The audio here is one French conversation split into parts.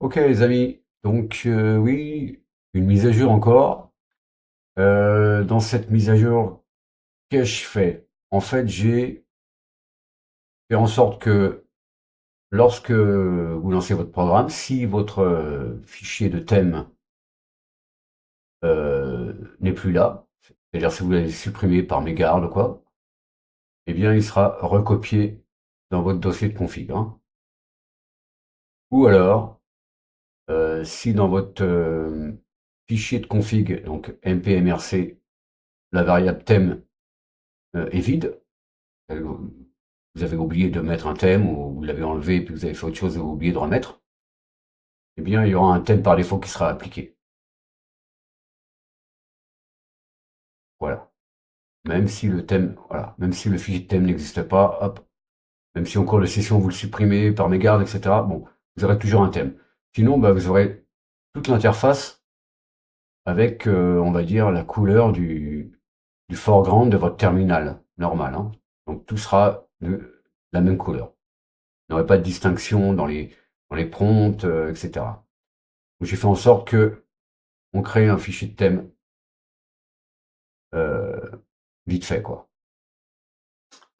Ok les amis, donc oui, une mise à jour encore. Dans cette mise à jour, qu'ai-je fait? En fait, j'ai fait en sorte que lorsque vous lancez votre programme, si votre fichier de thème n'est plus là, c'est-à-dire si vous l'avez supprimé par mégarde ou quoi, eh bien il sera recopié dans votre dossier de config, hein. Ou alors, si dans votre fichier de config, donc npmrc, la variable thème est vide, vous avez oublié de mettre un thème ou vous l'avez enlevé puis vous avez fait autre chose et vous avez oublié de remettre, eh bien il y aura un thème par défaut qui sera appliqué. Voilà. Même si le thème, voilà, même si le fichier de thème n'existe pas, hop, même si en cours de session vous le supprimez par mégarde, etc. Bon, vous aurez toujours un thème. Sinon, bah, vous aurez toute l'interface avec, on va dire, la couleur du foreground de votre terminal normal, hein. Donc tout sera de la même couleur. Il n'y aurait pas de distinction dans les prompts, etc. J'ai fait en sorte que on crée un fichier de thème euh, vite fait, quoi.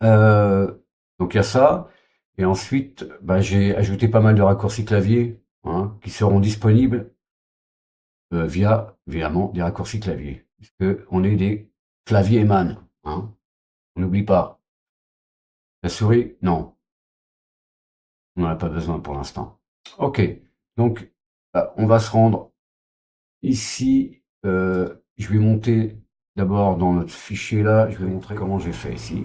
Euh, donc il y a ça. Et ensuite, bah, j'ai ajouté pas mal de raccourcis clavier, hein, qui seront disponibles via, évidemment, des raccourcis clavier. Puisque on est des claviers man, hein. On n'oublie pas. La souris, non, on n'en a pas besoin pour l'instant. Ok, donc on va se rendre ici. Je vais monter d'abord dans notre fichier là, je vais montrer comment j'ai fait ici.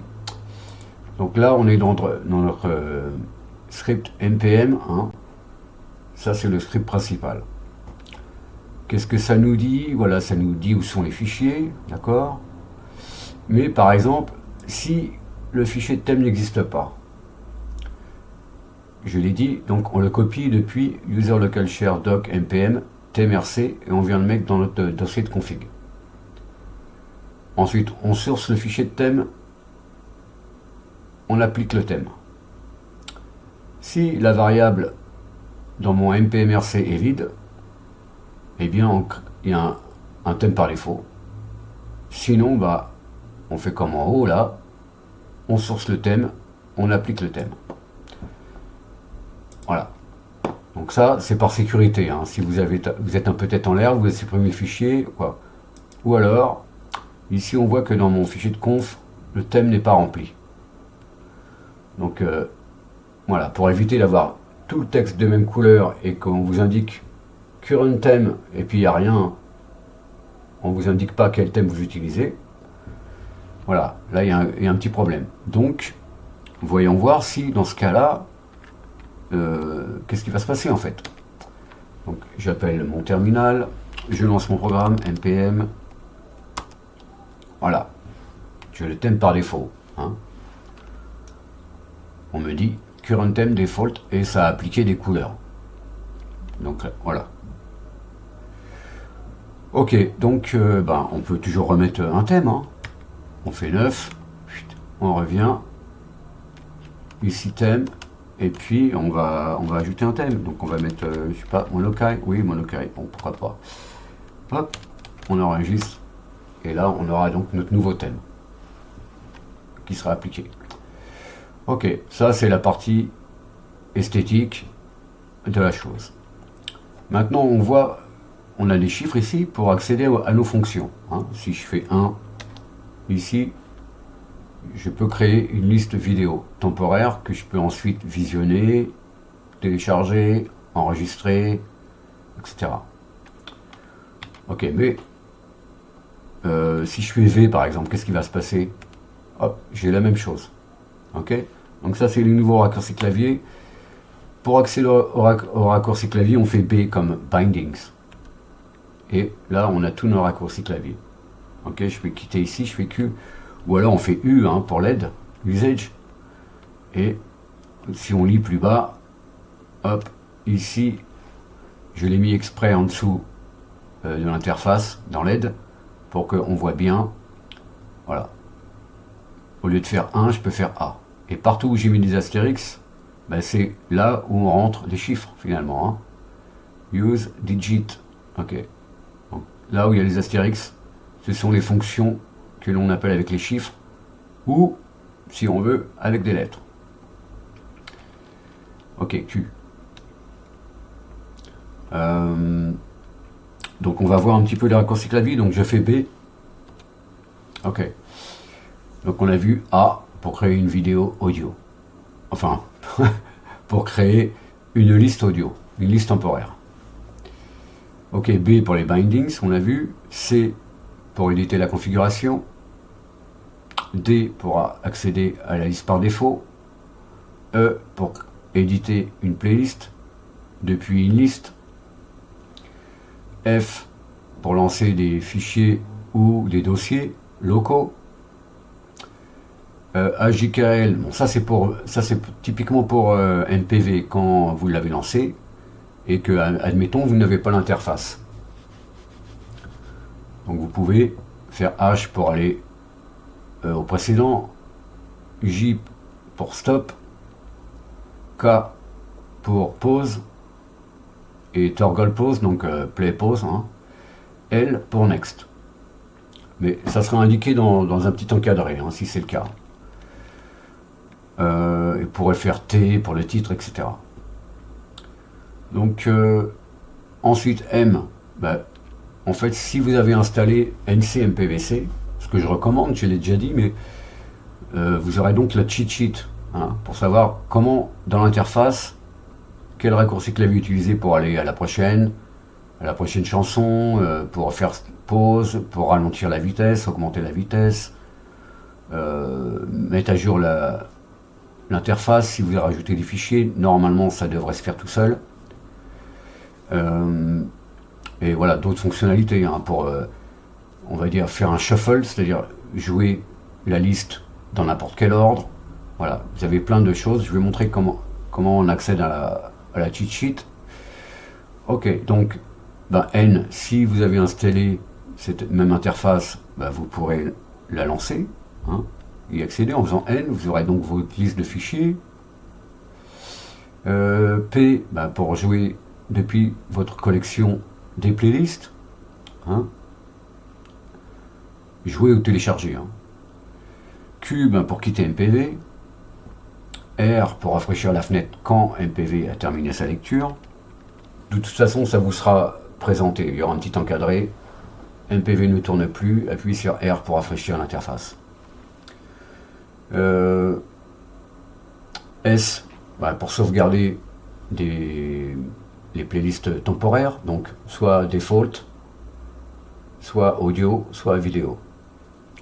Donc là, on est dans notre script npm, hein. Ça, c'est le script principal. Qu'est-ce que ça nous dit? Voilà, ça nous dit où sont les fichiers, d'accord? Mais par exemple, si le fichier de thème n'existe pas, je l'ai dit, donc on le copie depuis user local share doc npm tmrc et on vient le mettre dans notre dossier de config. Ensuite, on source le fichier de thème, on applique le thème. Si la variable dans mon npmrc est vide, eh bien il y a un thème par défaut. Sinon, bah, on fait comme en haut là, on source le thème, on applique le thème. Voilà. Donc ça, c'est par sécurité, hein. Si vous êtes un peu tête en l'air, vous avez supprimé le fichier, quoi. Ou alors, ici on voit que dans mon fichier de conf, le thème n'est pas rempli. Donc voilà, pour éviter d'avoir tout le texte de même couleur et qu'on vous indique current theme et puis il n'y a rien, on ne vous indique pas quel thème vous utilisez. Voilà, là il y a un petit problème. Donc, voyons voir si dans ce cas-là, qu'est-ce qui va se passer en fait. Donc j'appelle mon terminal, je lance mon programme npm, voilà, j'ai le thème par défaut, hein. On me dit current theme default et ça a appliqué des couleurs. Donc voilà. Ok, donc ben, on peut toujours remettre un thème, hein. On fait 9, on revient, ici thème, et puis on va ajouter un thème. Donc on va mettre, je sais pas, Monokai, oui Monokai, bon pourquoi pas. Hop, on enregistre, et là on aura donc notre nouveau thème qui sera appliqué. Ok, ça c'est la partie esthétique de la chose. Maintenant on voit, on a des chiffres ici pour accéder à nos fonctions, hein. Si je fais 1, ici, je peux créer une liste vidéo temporaire que je peux ensuite visionner, télécharger, enregistrer, etc. Ok, mais si je fais V par exemple, qu'est-ce qui va se passer? Hop, j'ai la même chose. Ok, donc ça c'est les nouveaux raccourcis clavier. Pour accéder au raccourci clavier, on fait B comme bindings. Et là, on a tous nos raccourcis clavier. Ok, je vais quitter ici, je fais Q. Ou alors on fait U, hein, pour l'aide, usage. Et si on lit plus bas, hop, ici, je l'ai mis exprès en dessous de l'interface, dans l'aide, pour qu'on voit bien. Voilà. Au lieu de faire 1, je peux faire A. Et partout où j'ai mis des astérix, ben c'est là où on rentre les chiffres, finalement, hein. use digit. Ok. Donc, là où il y a les astérix, ce sont les fonctions que l'on appelle avec les chiffres, ou, si on veut, avec des lettres. Ok, Q. Donc on va voir un petit peu les raccourcis clavier. Donc je fais B. Ok. Donc on a vu A pour créer une vidéo audio. Enfin, pour créer une liste audio, une liste temporaire. Ok, B pour les bindings, on a vu. C pour éditer la configuration. D pour accéder à la liste par défaut. E pour éditer une playlist depuis une liste. F pour lancer des fichiers ou des dossiers locaux. AJKL, bon, ça c'est typiquement pour NPV quand vous l'avez lancé et que, admettons, vous n'avez pas l'interface. Donc vous pouvez faire H pour aller au précédent, J pour stop, K pour pause et toggle pause, donc play pause, hein. L pour next. Mais ça sera indiqué dans un petit encadré, hein, si c'est le cas. Il pourrait faire T pour le titre, etc. Donc ensuite M, bah, en fait si vous avez installé NC-MPVC, ce que je recommande, je l'ai déjà dit, mais vous aurez donc la cheat sheet, hein, pour savoir comment dans l'interface, quel raccourci clavier utiliser pour aller à la prochaine chanson, pour faire pause, pour ralentir la vitesse, augmenter la vitesse, mettre à jour l'interface. Si vous avez rajouté des fichiers, normalement ça devrait se faire tout seul. Et voilà, d'autres fonctionnalités, hein, pour, on va dire, faire un shuffle, c'est-à-dire jouer la liste dans n'importe quel ordre. Voilà, vous avez plein de choses. Je vais montrer comment on accède à la cheat sheet. Ok, donc ben, N, si vous avez installé cette même interface, ben, vous pourrez la lancer, hein, y accéder en faisant N. Vous aurez donc votre liste de fichiers. P, ben, pour jouer depuis votre collection des playlists, hein, jouer ou télécharger, hein. Q, ben, pour quitter MPV. R pour rafraîchir la fenêtre quand MPV a terminé sa lecture. De toute façon, ça vous sera présenté. Il y aura un petit encadré. MPV ne tourne plus. Appuyez sur R pour rafraîchir l'interface. S, bah, pour sauvegarder les playlists temporaires. Donc, soit default, soit audio, soit vidéo.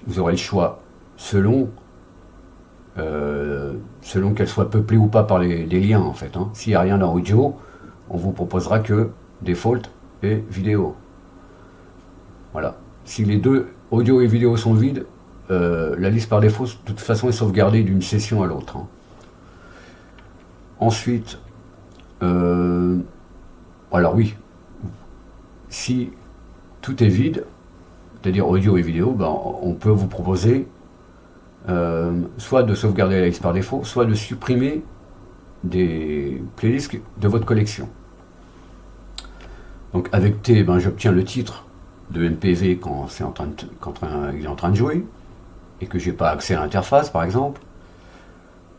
Vous aurez le choix selon qu'elle soit peuplée ou pas par les liens, en fait, hein. S'il n'y a rien dans audio, on vous proposera que default et vidéo. Voilà. Si les deux, audio et vidéo, sont vides, la liste par défaut, de toute façon, est sauvegardée d'une session à l'autre, hein. Ensuite, alors oui, si tout est vide, c'est-à-dire audio et vidéo, ben, on peut vous proposer soit de sauvegarder la liste par défaut, soit de supprimer des playlists de votre collection. Donc avec T, ben, j'obtiens le titre de MPV quand il est en train de jouer, et que j'ai pas accès à l'interface, par exemple.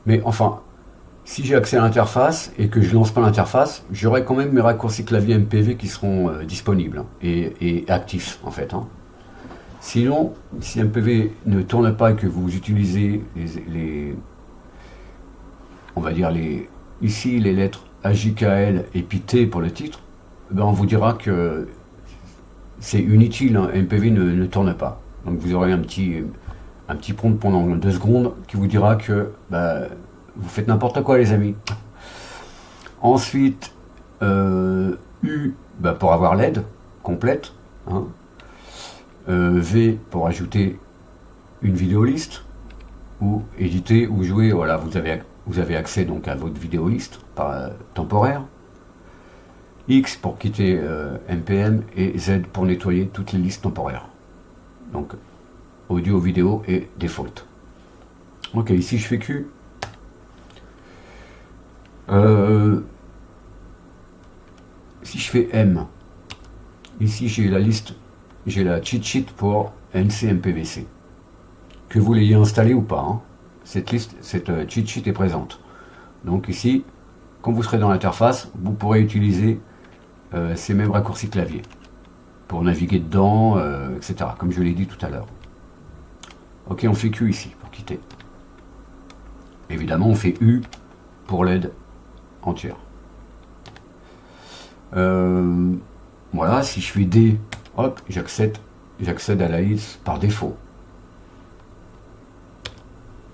Mais enfin, si j'ai accès à l'interface et que je lance pas l'interface, j'aurai quand même mes raccourcis clavier MPV qui seront disponibles, hein, et actifs, en fait, hein. Sinon, si MPV ne tourne pas et que vous utilisez on va dire ici les lettres AJKL et puis T pour le titre, ben on vous dira que c'est inutile, hein, MPV ne tourne pas. Donc vous aurez un petit prompt pendant 2 secondes qui vous dira que ben, vous faites n'importe quoi, les amis. Ensuite, U, ben, pour avoir l'aide complète, hein. V pour ajouter une vidéoliste, ou éditer ou jouer. Voilà, vous avez accès donc à votre vidéoliste temporaire. X pour quitter NPM, et Z pour nettoyer toutes les listes temporaires. Donc audio, vidéo et default. Ok, ici je fais Q. si je fais M, ici j'ai la liste, j'ai la cheat sheet pour NCMPVC. Que vous l'ayez installé ou pas, hein, cette cheat sheet est présente. Donc ici, quand vous serez dans l'interface, vous pourrez utiliser ces mêmes raccourcis clavier pour naviguer dedans, etc. Comme je l'ai dit tout à l'heure. Ok, on fait Q ici pour quitter. Évidemment, on fait U pour l'aide entière. Voilà, si je fais D, hop, j'accède à la liste par défaut.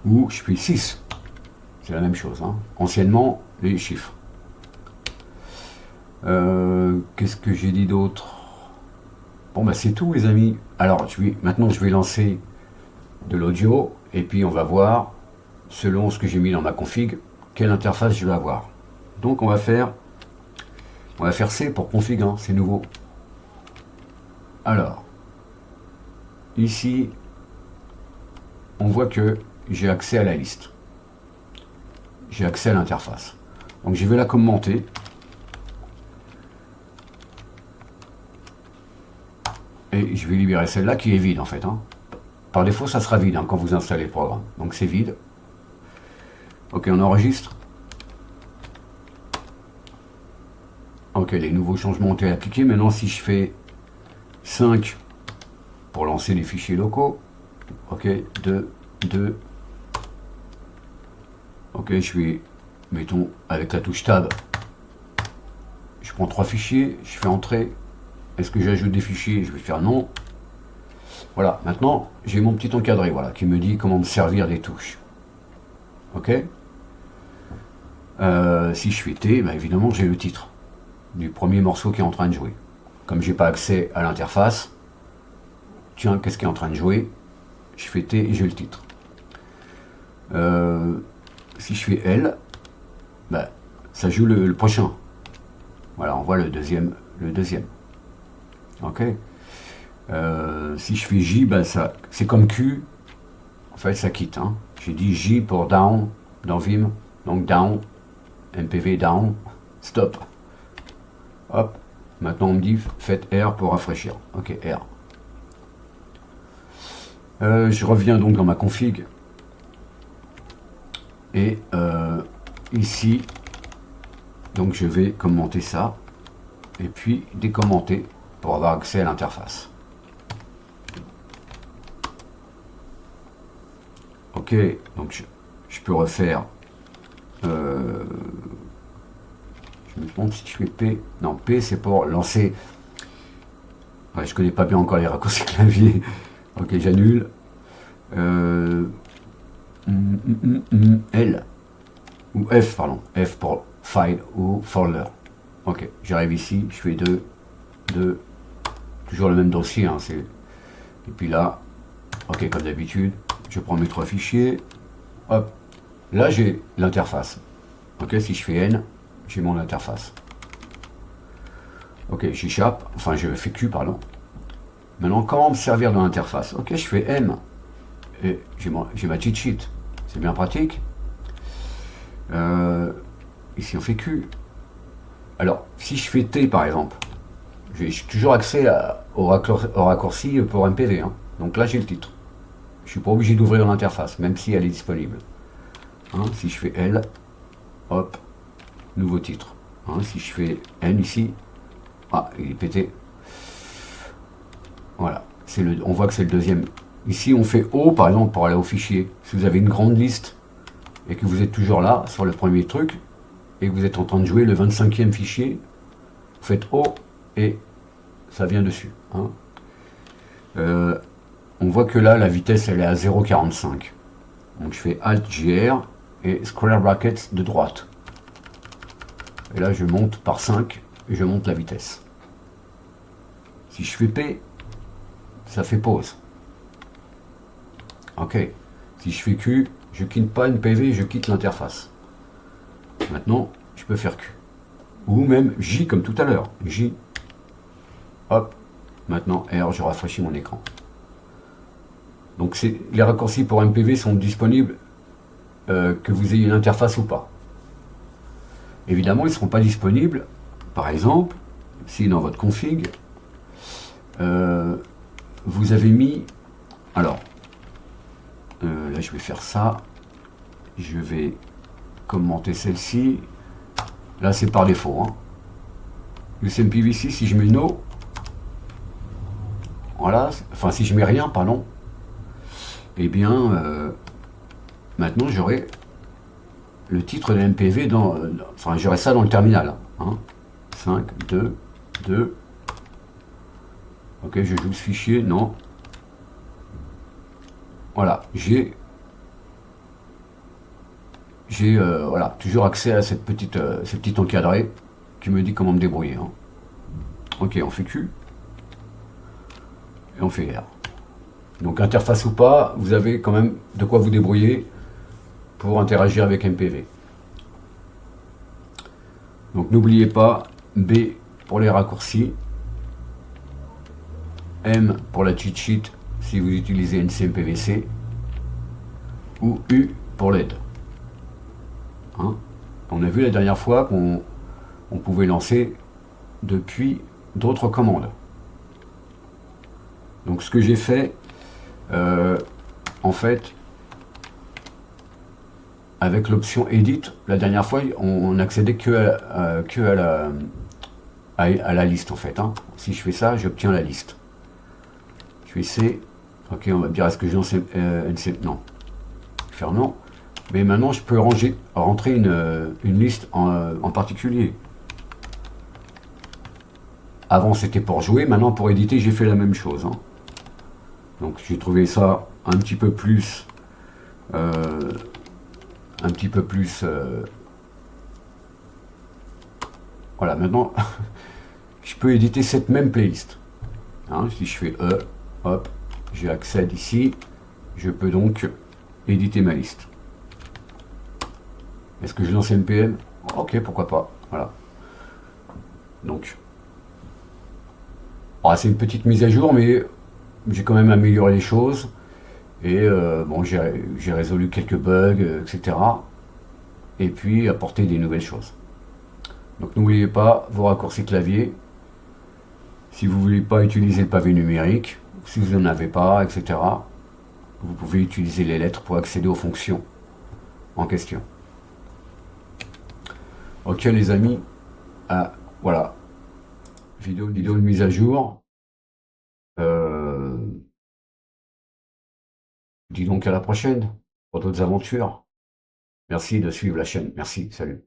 Ou je fais 6. C'est la même chose. Hein. Anciennement, les chiffres. Qu'est-ce que j'ai dit d'autre? Bon, bah c'est tout, les amis. Alors, maintenant, je vais lancer de l'audio. Et puis, on va voir, selon ce que j'ai mis dans ma config, quelle interface je vais avoir. Donc, on va faire C pour config. Hein, c'est nouveau. Alors, ici, on voit que j'ai accès à la liste. J'ai accès à l'interface. Donc je vais la commenter. Et je vais libérer celle-là qui est vide en fait. Hein. Par défaut, ça sera vide hein, quand vous installez le programme. Donc c'est vide. Ok, on enregistre. Ok, les nouveaux changements ont été appliqués. Maintenant, si je fais 5 pour lancer les fichiers locaux. Ok, 2. Ok, je vais, mettons, avec la touche Tab, je prends 3 fichiers, je fais entrer. Est-ce que j'ajoute des fichiers? Je vais faire non. Voilà, maintenant, j'ai mon petit encadré, voilà, qui me dit comment me servir des touches. Ok. Si je fais T, ben évidemment, j'ai le titre du premier morceau qui est en train de jouer. Comme j'ai pas accès à l'interface, tiens, qu'est-ce qui est en train de jouer? Je fais T et j'ai le titre. Si je fais L, ben, ça joue le prochain. Voilà, on voit le deuxième. Ok. Si je fais J, ben ça, c'est comme Q. En fait, ça quitte. Hein. J'ai dit J pour down dans Vim. Donc down, MPV down, stop. Hop. Maintenant, on me dit faites R pour rafraîchir. Ok, R. Je reviens donc dans ma config. Et ici, donc je vais commenter ça. Et puis décommenter pour avoir accès à l'interface. Ok, donc je peux refaire. Je me demande si je fais P. Non, P c'est pour lancer. Ouais, je connais pas bien encore les raccourcis clavier. Ok, j'annule. L ou F, pardon. F pour file ou folder. Ok, j'arrive ici, je fais 2, toujours le même dossier. Hein, et puis là, ok, comme d'habitude, je prends mes 3 fichiers. Hop, là j'ai l'interface. Ok, si je fais N, j'ai mon interface. Ok, j'échappe, enfin je fais Q, pardon. Maintenant, comment me servir de l'interface? Ok, je fais M. Et j'ai ma cheat sheet. C'est bien pratique. Ici, on fait Q. Alors, si je fais T, par exemple, j'ai toujours accès au raccourci pour MPV. Hein. Donc là, j'ai le titre. Je ne suis pas obligé d'ouvrir l'interface, même si elle est disponible. Hein, si je fais L, hop, nouveau titre. Hein, si je fais N ici, ah, il est pété. Voilà, on voit que c'est le deuxième. Ici, on fait O, par exemple, pour aller au fichier. Si vous avez une grande liste et que vous êtes toujours là, sur le premier truc, et que vous êtes en train de jouer le 25e fichier, vous faites O et ça vient dessus. Hein. On voit que là, la vitesse, elle est à 0,45. Donc je fais Alt-GR et Square Brackets de droite. Et là, je monte par 5 et je monte la vitesse. Si je fais P, ça fait pause. Ok. Si je fais Q, je quitte pas une PV, je quitte l'interface. Maintenant, je peux faire Q. Ou même J comme tout à l'heure. J. Hop. Maintenant, R, je rafraîchis mon écran. Donc les raccourcis pour MPV sont disponibles que vous ayez une interface ou pas. Évidemment, ils ne seront pas disponibles, par exemple, si dans votre config, vous avez mis, alors, là je vais faire ça, je vais commenter celle-ci, là c'est par défaut, hein. Le CMPVC, si je mets no, voilà, enfin si je mets rien, pardon, et eh bien maintenant j'aurai le titre de MPV dans, enfin j'aurai ça dans le terminal, hein. 5, 2, 2, ok, je joue ce fichier, non, voilà, j'ai voilà, toujours accès à cette petite encadrée qui me dit comment me débrouiller, hein. Ok, on fait Q et on fait R. Donc interface ou pas, vous avez quand même de quoi vous débrouiller pour interagir avec MPV. Donc n'oubliez pas, B pour les raccourcis, M pour la cheat sheet si vous utilisez NCMPVC, ou U pour l'aide. Hein, on a vu la dernière fois qu'on pouvait lancer depuis d'autres commandes. Donc ce que j'ai fait, en fait, avec l'option Edit, la dernière fois, on n'accédait que à la liste, en fait, hein. Si je fais ça, j'obtiens la liste. Je fais C. Ok, on va me dire, est-ce que j'ai NC... Non. Faire non. Mais maintenant, je peux rentrer une liste en particulier. Avant, c'était pour jouer. Maintenant, pour éditer, j'ai fait la même chose, hein. Donc, j'ai trouvé ça un petit peu plus... voilà, maintenant, je peux éditer cette même playlist. Hein, si je fais E, hop, j'ai accès ici. Je peux donc éditer ma liste. Est-ce que je lance NPM? Ok, pourquoi pas. Voilà. Donc, c'est une petite mise à jour, mais j'ai quand même amélioré les choses. Et bon, j'ai résolu quelques bugs, etc. Et puis apporté des nouvelles choses. Donc n'oubliez pas vos raccourcis clavier. Si vous ne voulez pas utiliser le pavé numérique, si vous n'en avez pas, etc., vous pouvez utiliser les lettres pour accéder aux fonctions en question. Ok les amis, voilà, vidéo de mise à jour. Dis donc à la prochaine pour d'autres aventures. Merci de suivre la chaîne. Merci, salut.